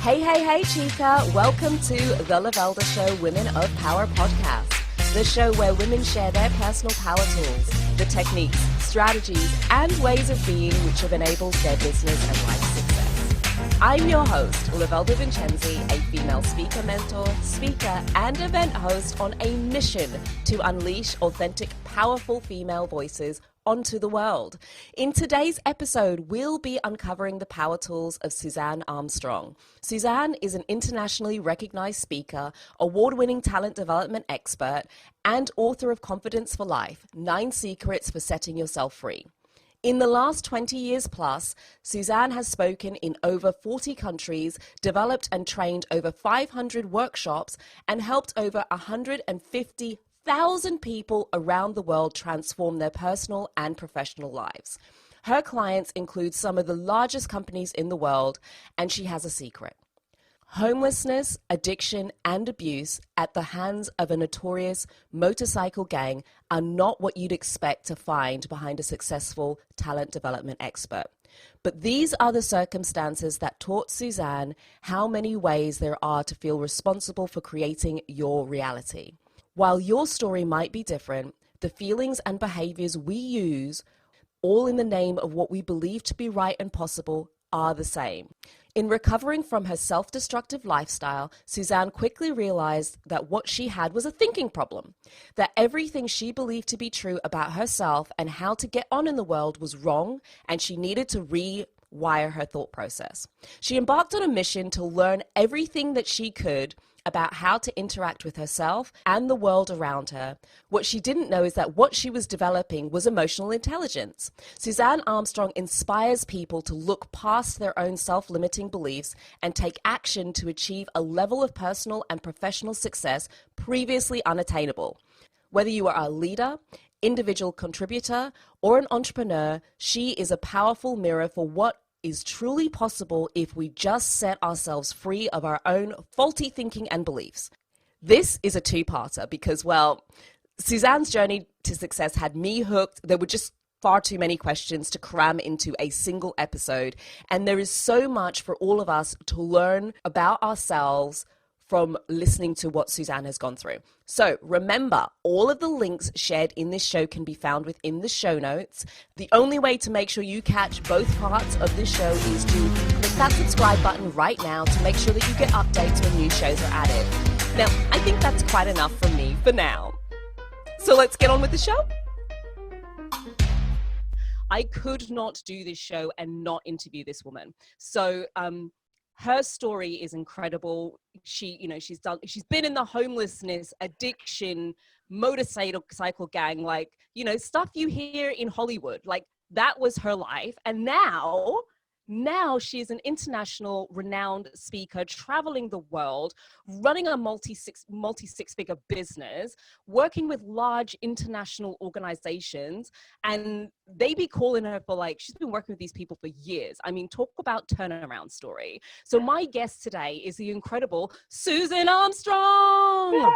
Hey, Chica. Welcome to the Lovelda Show Women of Power podcast, the show where women share their personal power tools, the techniques, strategies, and ways of being which have enabled their business and life success. I'm your host, Lovelda Vincenzi, a female speaker mentor, speaker, and event host on a mission to unleash authentic, powerful female voices onto the world. In today's episode, we'll be uncovering the power tools of Suzanne Armstrong. Suzanne is an internationally recognized speaker, award-winning talent development expert, and author of Confidence for Life, 9 Secrets for Setting Yourself Free. In the last 20 years plus, Suzanne has spoken in over 40 countries, developed and trained over 500 workshops, and helped over 150,000 people around the world transform their personal and professional lives. Her clients include some of the largest companies in the world, and she has a secret. Homelessness, addiction, and abuse at the hands of a notorious motorcycle gang are not what you'd expect to find behind a successful talent development expert. But these are the circumstances that taught Suzanne how many ways there are to feel responsible for creating your reality. While your story might be different, the feelings and behaviors we use, all in the name of what we believe to be right and possible, are the same. In recovering from her self-destructive lifestyle, Suzanne quickly realized that what she had was a thinking problem, that everything she believed to be true about herself and how to get on in the world was wrong, and she needed to rewire her thought process. She embarked on a mission to learn everything that she could about how to interact with herself and the world around her. What she didn't know is that what she was developing was emotional intelligence. Suzanne Armstrong inspires people to look past their own self-limiting beliefs and take action to achieve a level of personal and professional success previously unattainable. Whether you are a leader, individual contributor, or an entrepreneur, she is a powerful mirror for what is truly possible if we just set ourselves free of our own faulty thinking and beliefs. This is a two-parter because, well, Suzanne's journey to success had me hooked. There were just far too many questions to cram into a single episode, and there is so much for all of us to learn about ourselves from listening to what Suzanne has gone through. So remember, all of the links shared in this show can be found within the show notes. The only way to make sure you catch both parts of this show is to click that subscribe button right now to make sure that you get updates when new shows are added. Now, I think that's quite enough from me for now. So let's get on with the show. I could not do this show and not interview this woman. So, her story is incredible. She's been in the homelessness, addiction, motorcycle gang, stuff you hear in Hollywood. Like, that was her life. And now she's an international renowned speaker, traveling the world, running a multi six-figure business, working with large international organizations, and they be calling her for she's been working with these people for years. I mean, talk about turnaround story. So my guest today is the incredible Suzanne Armstrong. Yay!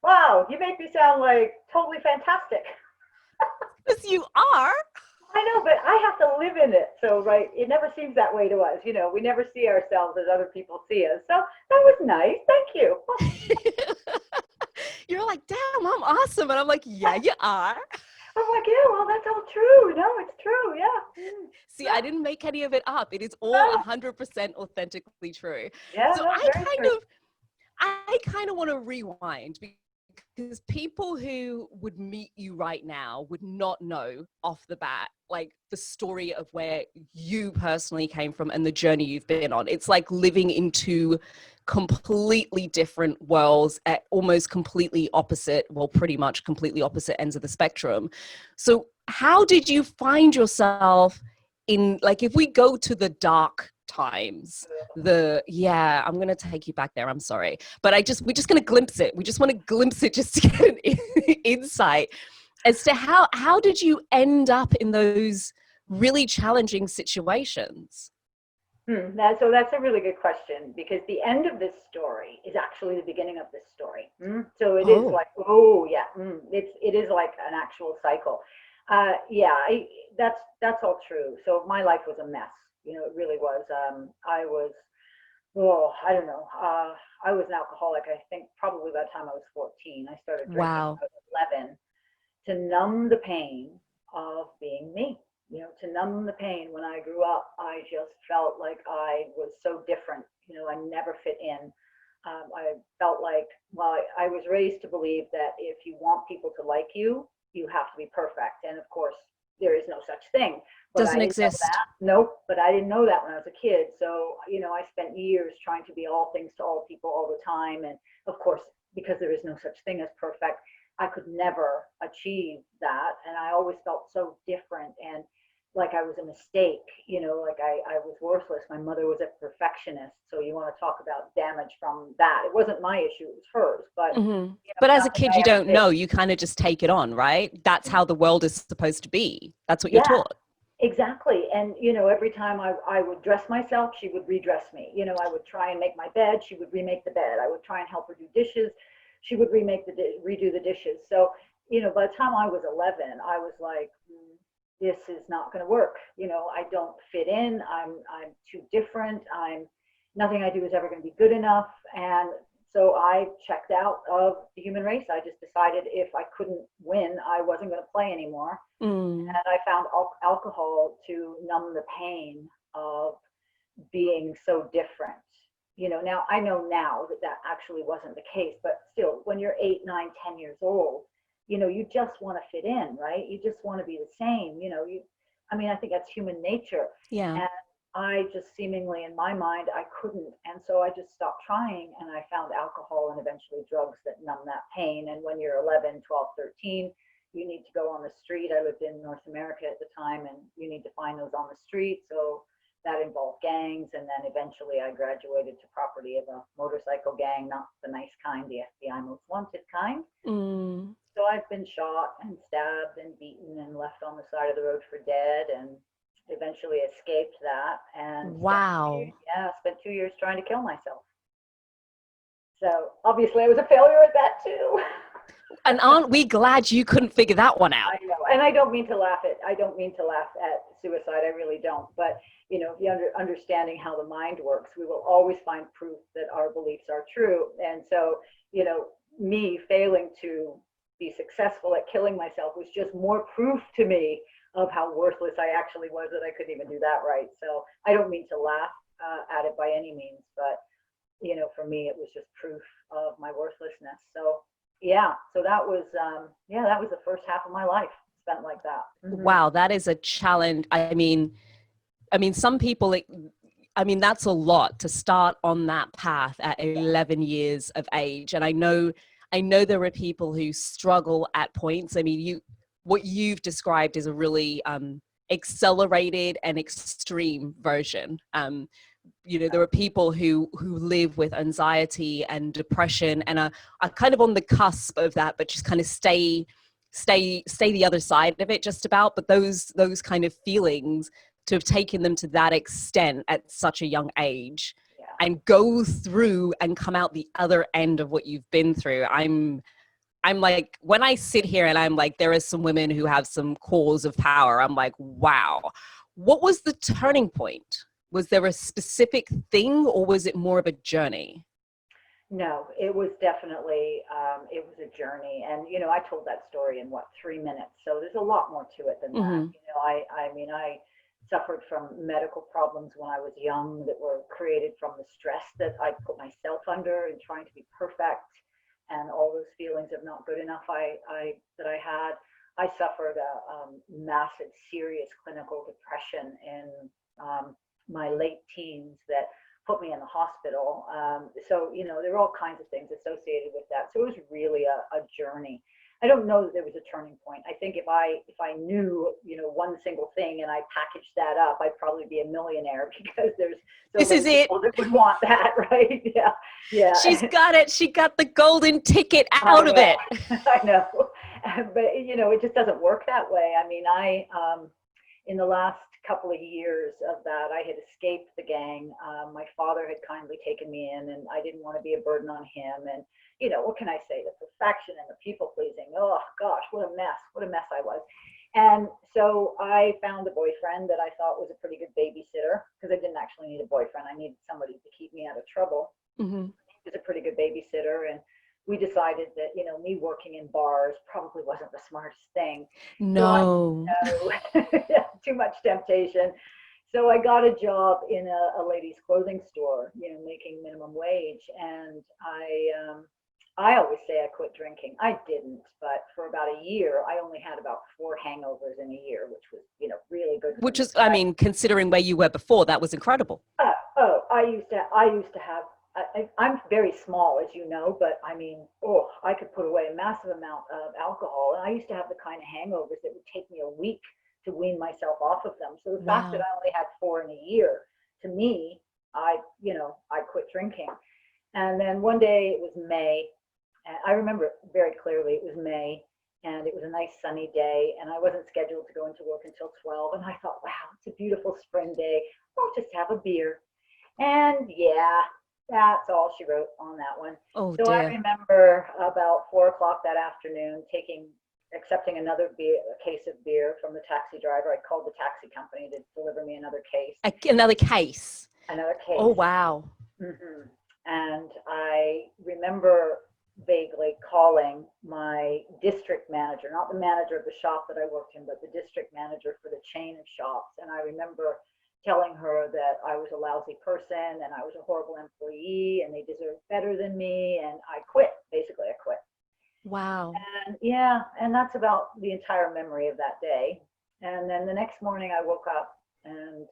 Wow, you make me sound like totally fantastic. Yes, you are. I know, but I have to live in it. So, right, it never seems that way to us. We never see ourselves as other people see us. So that was nice. Thank you. You're like, damn, I'm awesome. And I'm like, yeah, you are. I'm like, yeah, well, that's all true. No, it's true. Yeah. See, I didn't make any of it up. It is all 100% authentically true. Yeah, So no, I kind of want to rewind, because people who would meet you right now would not know off the bat, the story of where you personally came from and the journey you've been on. It's like living in two completely different worlds at almost completely opposite, pretty much completely opposite ends of the spectrum. So how did you find yourself in, if we go to the dark times, I'm going to take you back there. I'm sorry. But we're just going to glimpse it. We just want to glimpse it just to get an insight as to how did you end up in those really challenging situations? So that's a really good question, because the end of this story is actually the beginning of this story. So it is it is like an actual cycle. Yeah, that's all true. So my life was a mess. It really was. I was, oh, I don't know. I was an alcoholic. I think probably by the time I was 14, I started drinking Wow. when I was 11 to numb the pain of being me. To numb the pain when I grew up, I just felt like I was so different. I never fit in. I felt like, well, I was raised to believe that if you want people to like you, you have to be perfect. And of course, there is no such thing. But I Doesn't didn't know exist. that. Nope. But I didn't know that when I was a kid. So, I spent years trying to be all things to all people all the time. And of course, because there is no such thing as perfect, I could never achieve that. And I always felt so different and like I was a mistake, like I was worthless. My mother was a perfectionist. So you want to talk about damage from that. It wasn't my issue, it was hers. But, Hmm. But as a not that kid, I you ever don't know. You kind of just take it on, right? That's did. how the world is supposed to be. That's what you're Yeah, taught. exactly. And, every time I would dress myself, she would redress me. I would try and make my bed. She would remake the bed. I would try and help her do dishes. She would redo the dishes. So, by the time I was 11, I was like, this is not going to work. I don't fit in. I'm too different. Nothing I do is ever going to be good enough. And so I checked out of the human race. I just decided if I couldn't win, I wasn't going to play anymore. Mm. And I found alcohol to numb the pain of being so different. Now I know now that that actually wasn't the case, but still, when you're 8, 9, 10 years old, you just want to fit in, right? You just want to be the same. I think that's human nature. Yeah. And I just seemingly, in my mind, I couldn't. And so I just stopped trying and I found alcohol and eventually drugs that numb that pain. And when you're 11, 12, 13, you need to go on the street. I lived in North America at the time, and you need to find those on the street. So that involved gangs. And then eventually I graduated to property of a motorcycle gang, not the nice kind, the FBI most wanted kind. Mm. So I've been shot and stabbed and beaten and left on the side of the road for dead, and eventually escaped that and Wow. spent 2 years trying to kill myself. So obviously I was a failure at that too. And aren't we glad you couldn't figure that one out? I know, and I don't mean to laugh at suicide. I really don't. But if you understanding how the mind works, we will always find proof that our beliefs are true. And so, me failing to be successful at killing myself was just more proof to me of how worthless I actually was, that I couldn't even do that right. So I don't mean to laugh at it by any means, but for me, it was just proof of my worthlessness. So yeah, so that was the first half of my life spent like that. Mm-hmm. Wow, that is a challenge. Some people, that's a lot to start on that path at 11 years of age. And I know there are people who struggle at points. What you've described is a really accelerated and extreme version. There are people who live with anxiety and depression and are kind of on the cusp of that, but just kind of stay the other side of it just about. But those kind of feelings, to have taken them to that extent at such a young age, Yeah. and go through and come out the other end of what you've been through. I'm like, when I sit here and I'm like, there are some women who have some cores of power, I'm like, wow. What was the turning point? Was there a specific thing, or was it more of a journey? No, it was definitely it was a journey, and I told that story in 3 minutes, so there's a lot more to it than Mm-hmm. that. I suffered from medical problems when I was young that were created from the stress that I put myself under and trying to be perfect, and all those feelings of not good enough that I had. I suffered a massive, serious clinical depression in my late teens that put me in the hospital. So, there were all kinds of things associated with that. So it was really a journey. I don't know that there was a turning point. I think if I knew, one single thing and I packaged that up, I'd probably be a millionaire, because there's so This many is it. people that would want that, right? Yeah. Yeah. She's got it. She got the golden ticket out of it. I know. But, it just doesn't work that way. In the last couple of years of that, I had escaped the gang. My father had kindly taken me in, and I didn't want to be a burden on him. And, what can I say? The perfection and the people pleasing. Oh, gosh, what a mess. What a mess I was. And so I found a boyfriend that I thought was a pretty good babysitter, because I didn't actually need a boyfriend. I needed somebody to keep me out of trouble. Mm-hmm. He was a pretty good babysitter. And we decided that, me working in bars probably wasn't the smartest thing. So I, No. too much temptation. So I got a job in a ladies' clothing store, making minimum wage. And I always say I quit drinking. I didn't, but for about a year, I only had about 4 hangovers in a year, which was, really good for Which me. is, I mean, considering where you were before, that was incredible. I used to have. I'm very small, as you know, but I mean, I could put away a massive amount of alcohol, and I used to have the kind of hangovers that would take me a week to wean myself off of them. So the fact that Wow. I only had 4 in a year, to me, I quit drinking. And then one day it was May, and I remember it very clearly. It was May, and it was a nice sunny day, and I wasn't scheduled to go into work until 12. And I thought, wow, it's a beautiful spring day. I'll just have a beer. And yeah, that's all she wrote on that one. Oh So I dear. remember about 4 o'clock that afternoon accepting another beer, a case of beer from the taxi driver. I called the taxi company to deliver me another case. Another case. Another Oh case. wow. Hmm. And I remember vaguely calling my district manager, not the manager of the shop that I worked in, but the district manager for the chain of shops. And I remember telling her that I was a lousy person and I was a horrible employee and they deserved better than me. And I quit. Basically, I quit. Wow. And yeah, and that's about the entire memory of that day. And then the next morning I woke up and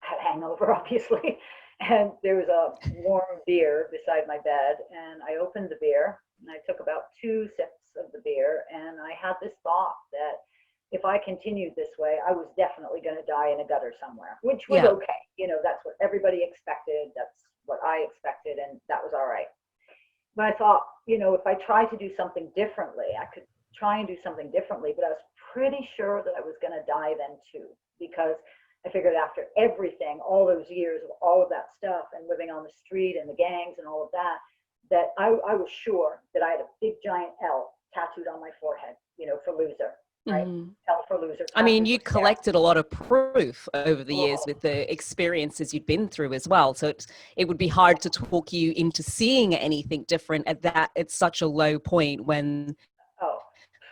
had a hangover, obviously. And there was a warm beer beside my bed. And I opened the beer and I took about 2 sips of the beer. And I had this thought that if I continued this way, I was definitely going to die in a gutter somewhere, which was Yeah. okay. That's what everybody expected. That's what I expected. And that was all right. But I thought, if I tried to do something differently, I could try and do something differently. But I was pretty sure that I was going to die then too, because I figured after everything, all those years of all of that stuff and living on the street and the gangs and all of that, that I was sure that I had a big giant L tattooed on my forehead, for loser, right? Mhm. L for loser, I mean, tattooed you right there. collected a lot of proof over the years Oh, with the experiences you'd been through as well. So it would be hard to talk you into seeing anything different at that. It's such a low point when oh,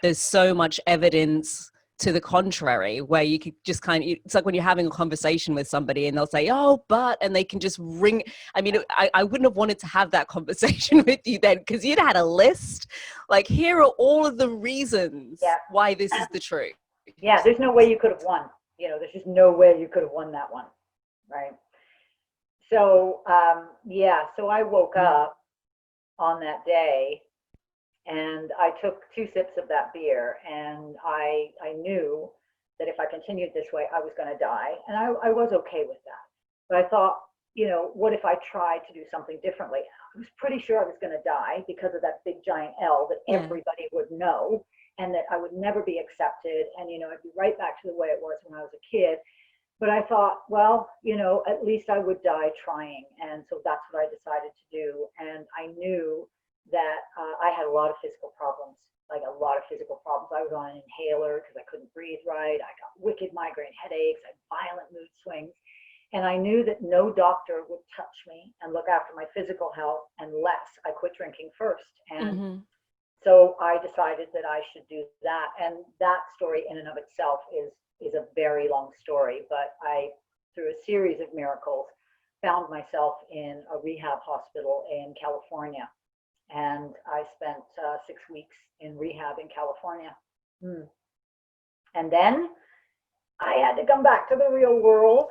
there's so much evidence to the contrary, where you could just it's like when you're having a conversation with somebody and they'll say, oh, but, and they can just ring. I mean, I wouldn't have wanted to have that conversation with you then, because you'd had a list. Like, here are all of the reasons yeah. why this is the truth. Yeah, there's no way you could have won. There's just no way you could have won that one, right? So, yeah, so I woke up on that day and I took 2 sips of that beer, and I knew that if I continued this way, I was going to die. And I was okay with that. But I thought, what if I tried to do something differently? I was pretty sure I was going to die because of that big giant L that Yeah. everybody would know, and that I would never be accepted. And, I'd be right back to the way it was when I was a kid. But I thought, well, at least I would die trying. And so that's what I decided to do. And I knew that I had a lot of physical problems, like a lot of physical problems. I was on an inhaler because I couldn't breathe right. I got wicked migraine headaches. I had violent mood swings. And I knew that no doctor would touch me and look after my physical health unless I quit drinking first. And so I decided that I should do that. And that story in and of itself is a very long story, but I, through a series of miracles, found myself in a rehab hospital in California. And I spent 6 weeks in rehab in California. And then I had to come back to the real world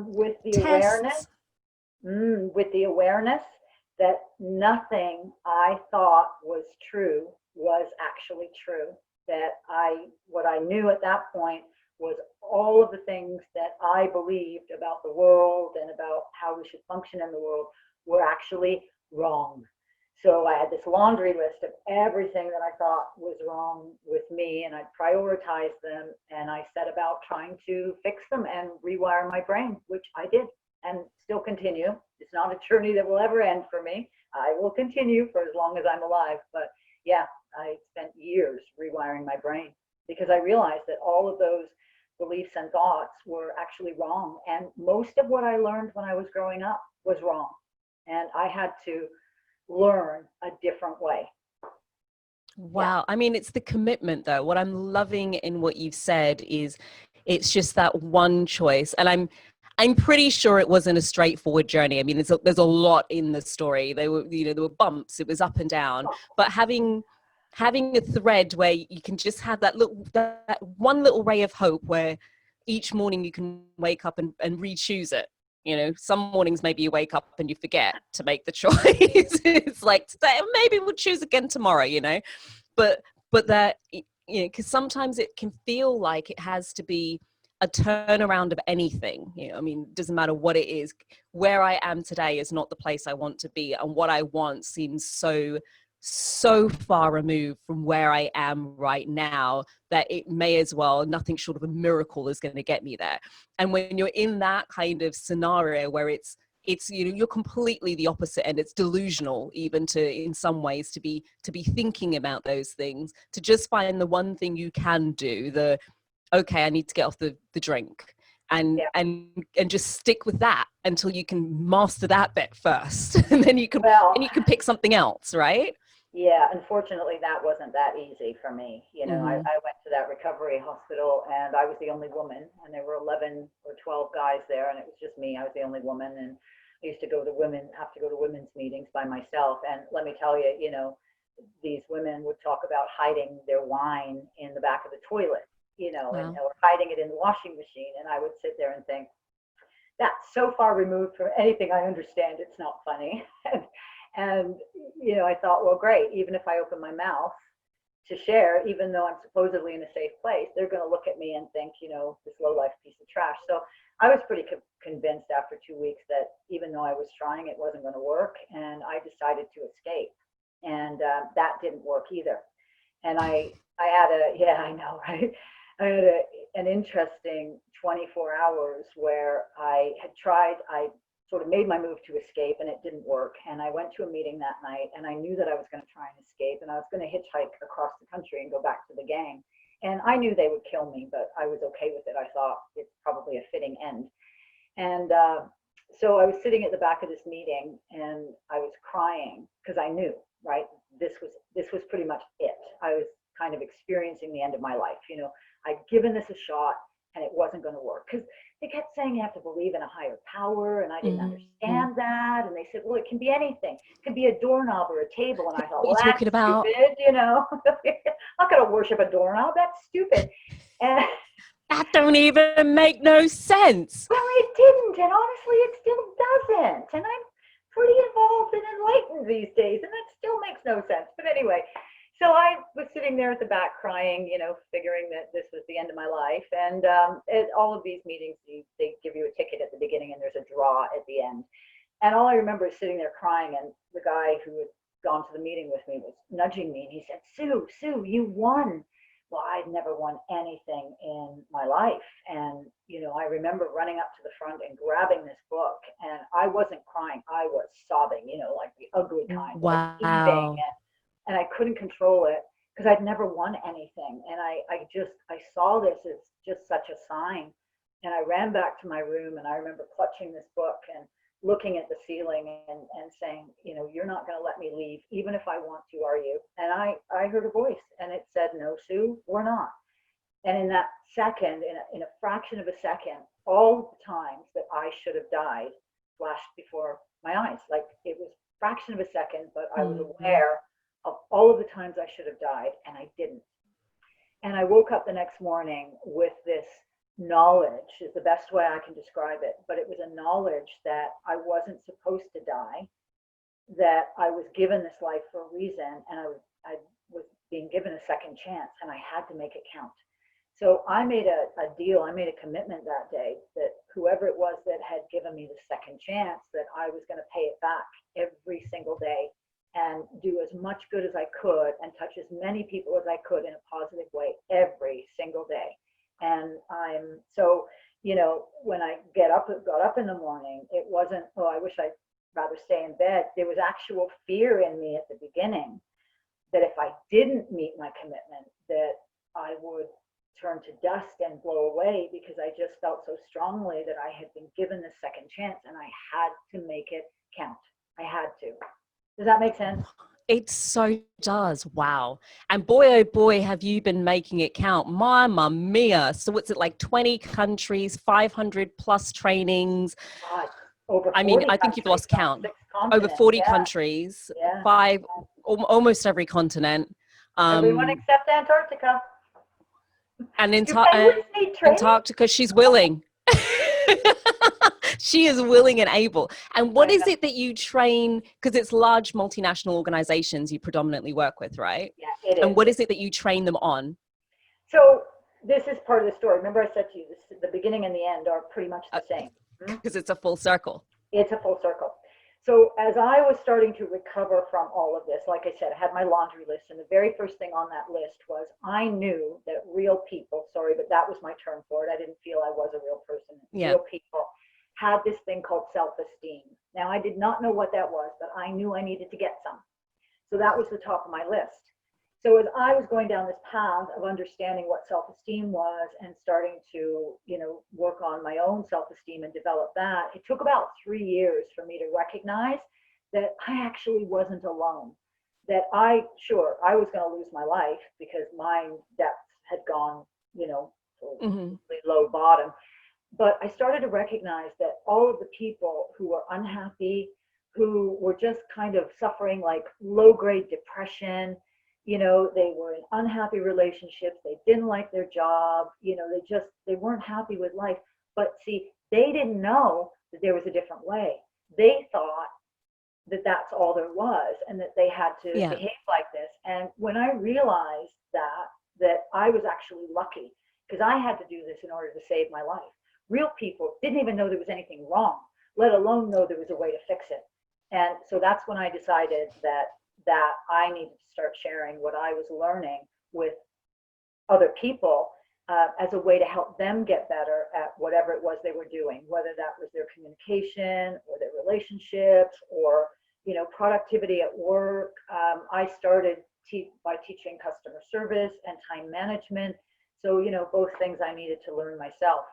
with the Tests. awareness that nothing I thought was true was actually true. That what I knew at that point was all of the things that I believed about the world and about how we should function in the world were actually wrong. So I had this laundry list of everything that I thought was wrong with me, and I prioritized them, and I set about trying to fix them and rewire my brain, which I did and still continue. It's not a journey that will ever end for me. I will continue for as long as I'm alive. But yeah, I spent years rewiring my brain. because I realized that all of those beliefs and thoughts were actually wrong. And most of what I learned when I was growing up was wrong. And I had to learn a different way. Wow. I mean, it's the commitment though. What I'm loving in what you've said is it's just that one choice. And I'm pretty sure it wasn't a straightforward journey. I mean, there's a lot in the story. There were bumps, it was up and down, but having a thread where you can just have that one little ray of hope where each morning you can wake up and re-choose it. Some mornings maybe you wake up and you forget to make the choice. It's like, maybe we'll choose again tomorrow, but that, because sometimes it can feel like it has to be a turnaround of anything. I mean, it doesn't matter what it is. Where I am today is not the place I want to be, and what I want seems so far removed from where I am right now that it may as well, nothing short of a miracle is going to get me there. And when you're in that kind of scenario where it's you're completely the opposite, and it's delusional even in some ways to be thinking about those things, to just find the one thing you can do, okay, I need to get off the drink, and just stick with that until you can master that bit first, and then you can pick something else, right? Yeah, unfortunately, that wasn't that easy for me. I went to that recovery hospital, and I was the only woman, and there were 11 or 12 guys there, and it was just me. I was the only woman, and I used to have to go to women's meetings by myself. And let me tell you, these women would talk about hiding their wine in the back of the toilet, or hiding it in the washing machine. And I would sit there and think, that's so far removed from anything I understand. It's not funny. And I thought, well, great. Even if I open my mouth to share, even though I'm supposedly in a safe place, they're going to look at me and think, this low-life piece of trash. So I was pretty convinced after 2 weeks that even though I was trying, it wasn't going to work. And I decided to escape. And that didn't work either. And I had I know, right? I had an interesting 24 hours where I sort of made my move to escape, and it didn't work. And I went to a meeting that night, and I knew that I was going to try and escape, and I was going to hitchhike across the country and go back to the gang. And I knew they would kill me, but I was okay with it. I thought it's probably a fitting end. And so I was sitting at the back of this meeting, and I was crying because I knew, right, this was pretty much it. I was kind of experiencing the end of my life. I'd given this a shot, and it wasn't going to work, because they kept saying you have to believe in a higher power, and I didn't understand that. And they said, well, it can be anything. It can be a doorknob or a table. And I thought, well, that's stupid. I'm not going to worship a doorknob. That's stupid. And that don't even make no sense. Well, it didn't, and honestly, it still doesn't. And I'm pretty involved and enlightened these days, and it still makes no sense. But anyway, so I was sitting there at the back crying, figuring that this was the end of my life. And at all of these meetings, they give you a ticket at the beginning, and there's a draw at the end. And all I remember is sitting there crying, and the guy who had gone to the meeting with me was nudging me, and he said, Sue, you won. Well, I'd never won anything in my life. And, I remember running up to the front and grabbing this book, and I wasn't crying. I was sobbing, like the ugly kind. Wow. Like and I couldn't control it because I'd never won anything. And I saw this as just such a sign. And I ran back to my room, and I remember clutching this book and looking at the ceiling and saying, you're not going to let me leave, even if I want to, are you? And I heard a voice, and it said, no, Sue, we're not. And in that second, in a fraction of a second, all the times that I should have died flashed before my eyes. Like, it was a fraction of a second, but I was aware of all of the times I should have died, and I didn't. And I woke up the next morning with this knowledge, is the best way I can describe it, but it was a knowledge that I wasn't supposed to die, that I was given this life for a reason, and I was being given a second chance, and I had to make it count. So I made a deal, I made a commitment that day that whoever it was that had given me the second chance, that I was going to pay it back every single day and do as much good as I could and touch as many people as I could in a positive way every single day. And I'm so, when I got up in the morning, it wasn't, oh, I wish I'd rather stay in bed. There was actual fear in me at the beginning that if I didn't meet my commitment, that I would turn to dust and blow away, because I just felt so strongly that I had been given this second chance and I had to make it count. I had to. Does that make sense? It so does. Wow. And boy, oh boy, have you been making it count. Mamma mia. So what's it, like 20 countries, 500 plus trainings? God, over I mean, 40 I think you've countries lost on count. 6 Over continents. 40 Yeah, countries, yeah. five, almost every continent. Everyone except Antarctica. And Do penguins need training? Antarctica, she's willing. She is willing and able. And what I is know. it that you train? Because it's large multinational organizations you predominantly work with, right? Yeah, it And is. what is it that you train them on? So this is part of the story. Remember I said to you, this, the beginning and the end are pretty much the same. Because it's a full circle. It's a full circle. So as I was starting to recover from all of this, like I said, I had my laundry list, and the very first thing on that list was I knew that real people, sorry, but that was my term for it. I didn't feel I was a real person. Yeah. Real people had this thing called self-esteem. Now, I did not know what that was, but I knew I needed to get some. So that was the top of my list. So as I was going down this path of understanding what self-esteem was and starting to, work on my own self-esteem and develop that, it took about 3 years for me to recognize that I actually wasn't alone. That I was going to lose my life because my depths had gone, really low bottom. But I started to recognize that all of the people who were unhappy, who were just kind of suffering like low-grade depression, they were in unhappy relationships, they didn't like their job, they weren't happy with life. But see, they didn't know that there was a different way. They thought that that's all there was and that they had to behave like this. And when I realized that I was actually lucky, because I had to do this in order to save my life. Real people didn't even know there was anything wrong, let alone know there was a way to fix it. And so that's when I decided that I needed to start sharing what I was learning with other people as a way to help them get better at whatever it was they were doing, whether that was their communication or their relationships or, productivity at work. I started by teaching customer service and time management. So, both things I needed to learn myself.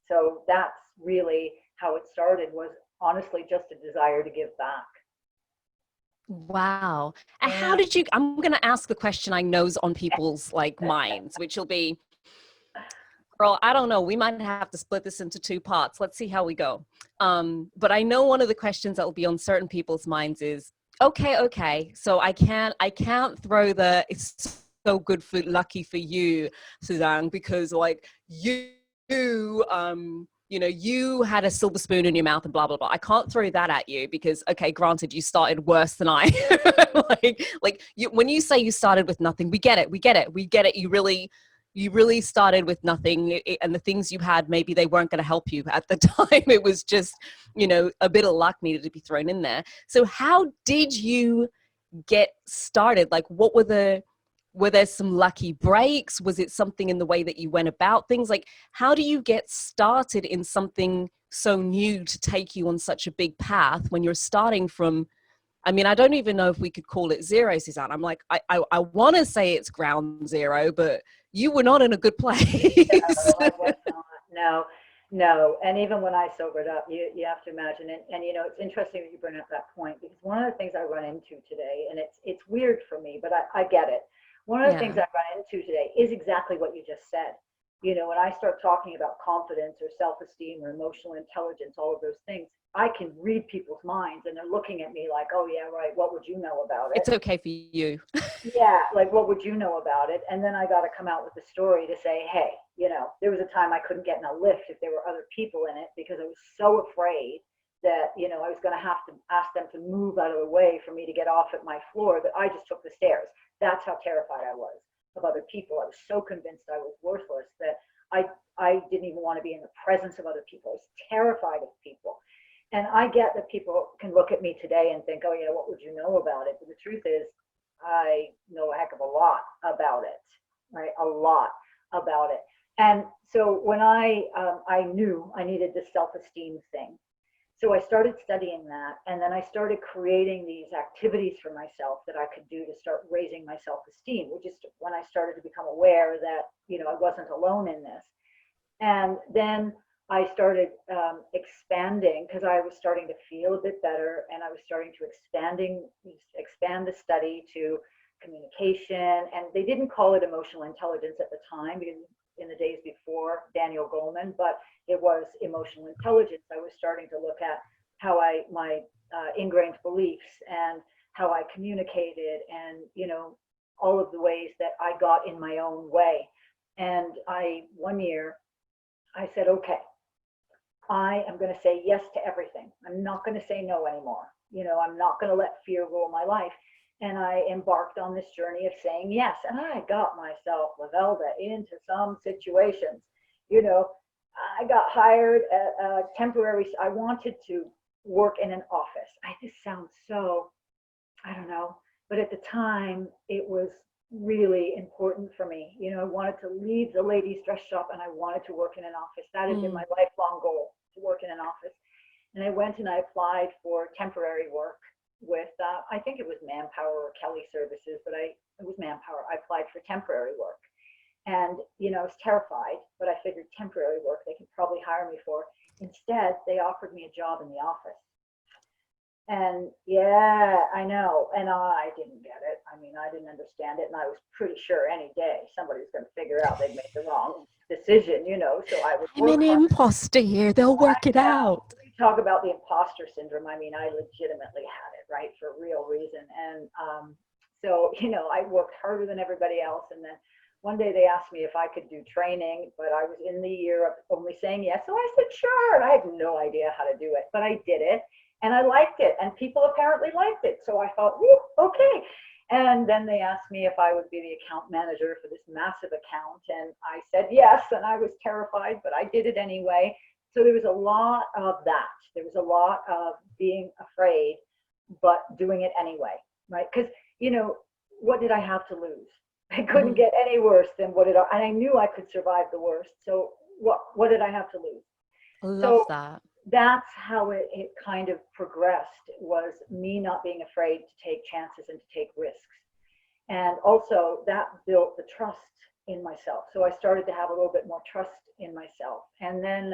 So that's really how it started, was honestly just a desire to give back. Wow. And how did you, I'm going to ask the question I know's on people's minds, which will be, girl, I don't know, we might have to split this into 2 parts. Let's see how we go. But I know one of the questions that will be on certain people's minds is, okay. So I can't throw the, it's so good for, lucky for you, Suzanne, because you had a silver spoon in your mouth and blah, blah, blah. I can't throw that at you because, okay, granted, you started worse than I. When you say you started with nothing, we get it. You really started with nothing, and the things you had, maybe they weren't going to help you at the time. It was just, a bit of luck needed to be thrown in there. So how did you get started? Were there some lucky breaks? Was it something in the way that you went about things? How do you get started in something so new to take you on such a big path when you're starting from, I mean, I don't even know if we could call it zero, Suzanne. I'm like, I want to say it's ground zero, but you were not in a good place. No, I was not. No. And even when I sobered up, you have to imagine, and it's interesting that you bring up that point, because one of the things I run into today, and it's weird for me, but I get it. One of the things I run into today is exactly what you just said. When I start talking about confidence or self-esteem or emotional intelligence, all of those things, I can read people's minds and they're looking at me like, oh yeah, right, what would you know about it? It's okay for you. Yeah, like what would you know about it? And then I got to come out with a story to say, hey, there was a time I couldn't get in a lift if there were other people in it because I was so afraid that, I was going to have to ask them to move out of the way for me to get off at my floor, that I just took the stairs. That's how terrified I was of other people. I was so convinced I was worthless that I didn't even want to be in the presence of other people. I was terrified of people. And I get that people can look at me today and think, oh yeah, what would you know about it? But the truth is, I know a heck of a lot about it, right? A lot about it. And so when I knew I needed this self-esteem thing. So I started studying that, and then I started creating these activities for myself that I could do to start raising my self-esteem, which is when I started to become aware that, I wasn't alone in this. And then I started expanding, because I was starting to feel a bit better, and I was starting to expand the study to communication. And they didn't call it emotional intelligence at the time, because in the days before Daniel Goleman, but it was emotional intelligence. I was starting to look at how my ingrained beliefs and how I communicated, and all of the ways that I got in my own way. And one year I said, okay, I am going to say yes to everything. I'm not going to say no anymore. I'm not going to let fear rule my life. And I embarked on this journey of saying yes. And I got myself, Lovelda, into some situations. I got hired at a temporary, I wanted to work in an office. This sounds so, I don't know, but at the time it was really important for me. I wanted to leave the ladies' dress shop, and I wanted to work in an office. That had been my lifelong goal, to work in an office. And I went and I applied for temporary work with, I think it was Manpower or Kelly Services, but it was Manpower. I applied for temporary work. And, I was terrified, but I figured temporary work they could probably hire me for. Instead, they offered me a job in the office. And yeah, I know. And I didn't get it. I didn't understand it. And I was pretty sure any day somebody was going to figure out they'd made the wrong decision, So I would I'm an imposter here. They'll work it out. We talk about the imposter syndrome. I legitimately had it, right, for real reason. And so, I worked harder than everybody else. And then one day they asked me if I could do training, but I was in the year of only saying yes. So I said, sure. And I had no idea how to do it, but I did it. And I liked it, and people apparently liked it. So I thought, okay. And then they asked me if I would be the account manager for this massive account. And I said yes, and I was terrified, but I did it anyway. So there was a lot of that. There was a lot of being afraid, but doing it anyway, right? Because, what did I have to lose? I couldn't get any worse than and I knew I could survive the worst. So what did I have to lose? I love that. That's how it kind of progressed, was me not being afraid to take chances and to take risks. And also that built the trust in myself. So I started to have a little bit more trust in myself. And then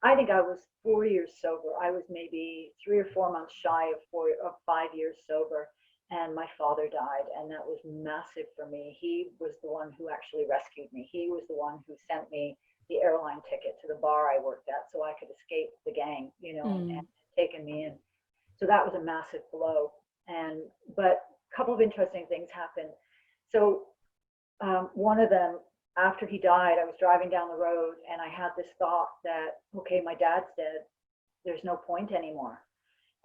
I think I was 4 years sober. I was maybe 3 or 4 months shy of 5 years sober. And my father died, and that was massive for me. He was the one who actually rescued me. He was the one who sent me the airline ticket to the bar I worked at so I could escape the gang, and taken me in. So that was a massive blow. But a couple of interesting things happened. So one of them, after he died, I was driving down the road and I had this thought that, okay, my dad's dead. There's no point anymore.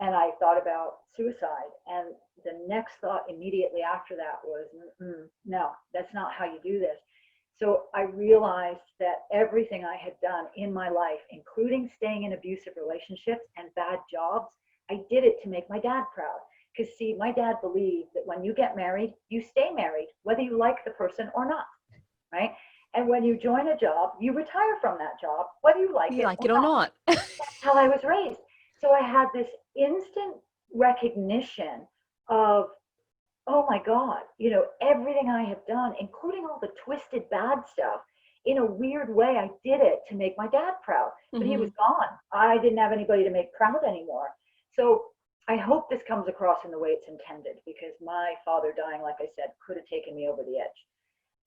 And I thought about suicide. And the next thought immediately after that was, no, that's not how you do this. So I realized that everything I had done in my life, including staying in abusive relationships and bad jobs, I did it to make my dad proud. Because see, my dad believed that when you get married, you stay married, whether you like the person or not, right? And when you join a job, you retire from that job, whether you like it or not. That's how I was raised. So I had this instant recognition of, oh my God, everything I have done, including all the twisted bad stuff, in a weird way, I did it to make my dad proud. But he was gone. I didn't have anybody to make proud anymore. So I hope this comes across in the way it's intended, because my father dying, like I said, could have taken me over the edge.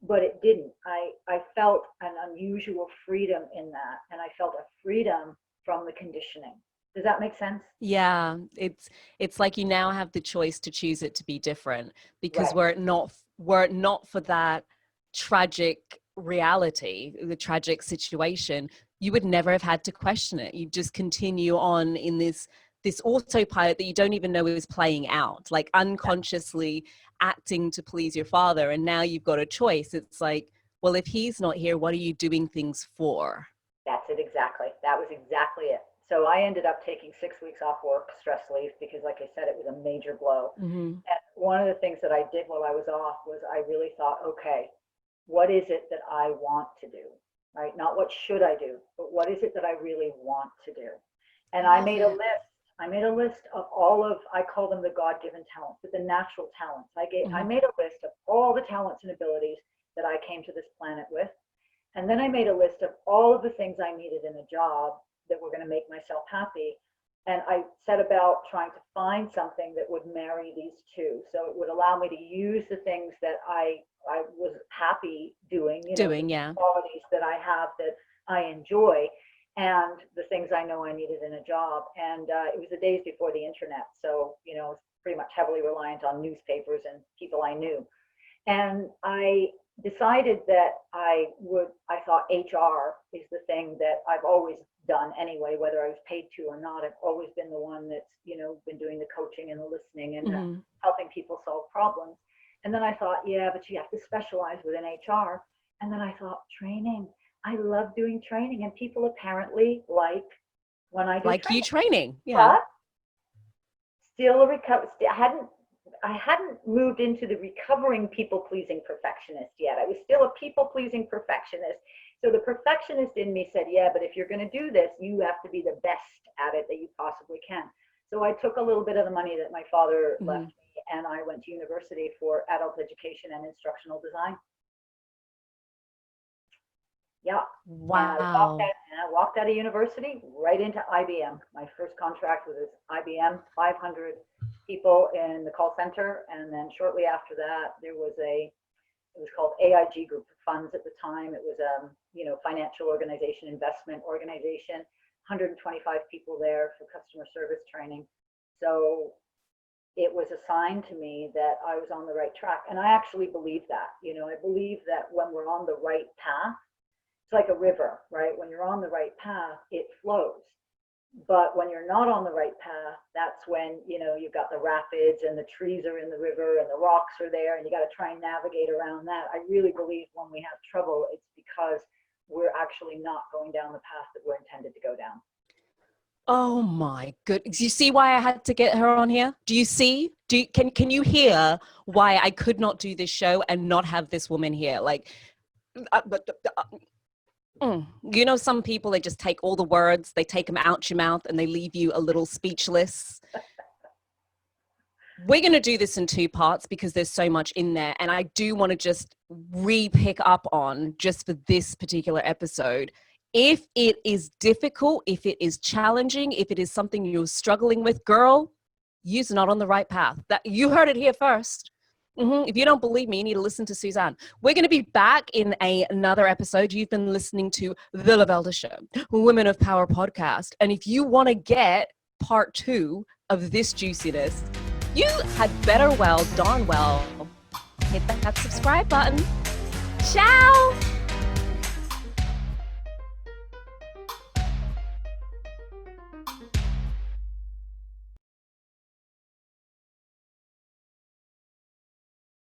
But it didn't. I felt an unusual freedom in that. And I felt a freedom from the conditioning. Does that make sense? Yeah, it's like you now have the choice to choose it to be different, because Right. were it not for that tragic reality, the tragic situation, you would never have had to question it. You just continue on in this autopilot that you don't even know is playing out, like unconsciously acting to please your father. And now you've got a choice. It's like, well, if he's not here, what are you doing things for? That's it exactly. That was exactly it. So I ended up taking 6 weeks off work, stress leave, because like I said, it was a major blow. And one of the things that I did while I was off was I really thought, okay, what is it that I want to do, right? Not what should I do, but what is it that I really want to do? And I made a list. I made a list of all of, I call them the God-given talents, but the natural talents. I made a list of all the talents and abilities that I came to this planet with. And then I made a list of all of the things I needed in a job that were going to make myself happy. And I set about trying to find something that would marry these two. So it would allow me to use the things that I was happy doing, the qualities that I have that I enjoy, and the things I know I needed in a job. And it was the days before the internet. So, pretty much heavily reliant on newspapers and people I knew. And I decided that I thought HR is the thing that I've always done anyway, whether I was paid to or not. I've always been the one that's, been doing the coaching and the listening and helping people solve problems. And then I thought, yeah, but you have to specialize within HR. And then I thought, training. I love doing training, and people apparently like when I do you training. Yeah. But still I hadn't moved into the recovering people-pleasing perfectionist yet. I was still a people-pleasing perfectionist. So the perfectionist in me said, yeah, but if you're going to do this, you have to be the best at it that you possibly can. So I took a little bit of the money that my father left me, and I went to university for adult education and instructional design. Yeah. Wow. And I walked out of university right into IBM. My first contract was with IBM, 500 people in the call center. And then shortly after that, it was called AIG Group of Funds at the time. It was a, financial organization, investment organization, 125 people there for customer service training. So it was a sign to me that I was on the right track. And I actually believe that, I believe that when we're on the right path, it's like a river, right? When you're on the right path, it flows. But when you're not on the right path, that's when, you've got the rapids and the trees are in the river and the rocks are there and you got to try and navigate around that. I really believe when we have trouble, it's because we're actually not going down the path that we're intended to go down. Oh my goodness. You see why I had to get her on here? Do you see? Can you hear why I could not do this show and not have this woman here? Some people, they just take all the words, they take them out your mouth and they leave you a little speechless. We're going to do this in 2 parts because there's so much in there. And I do want to just pick up on, just for this particular episode, if it is difficult, if it is challenging, if it is something you're struggling with, girl, you're not on the right path. That you heard it here first. If you don't believe me, you need to listen to Suzanne. We're going to be back in another episode. You've been listening to The Lovelda Show, Women of Power podcast. And if you want to get part 2 of this juiciness, you had better darn well, hit that subscribe button. Ciao.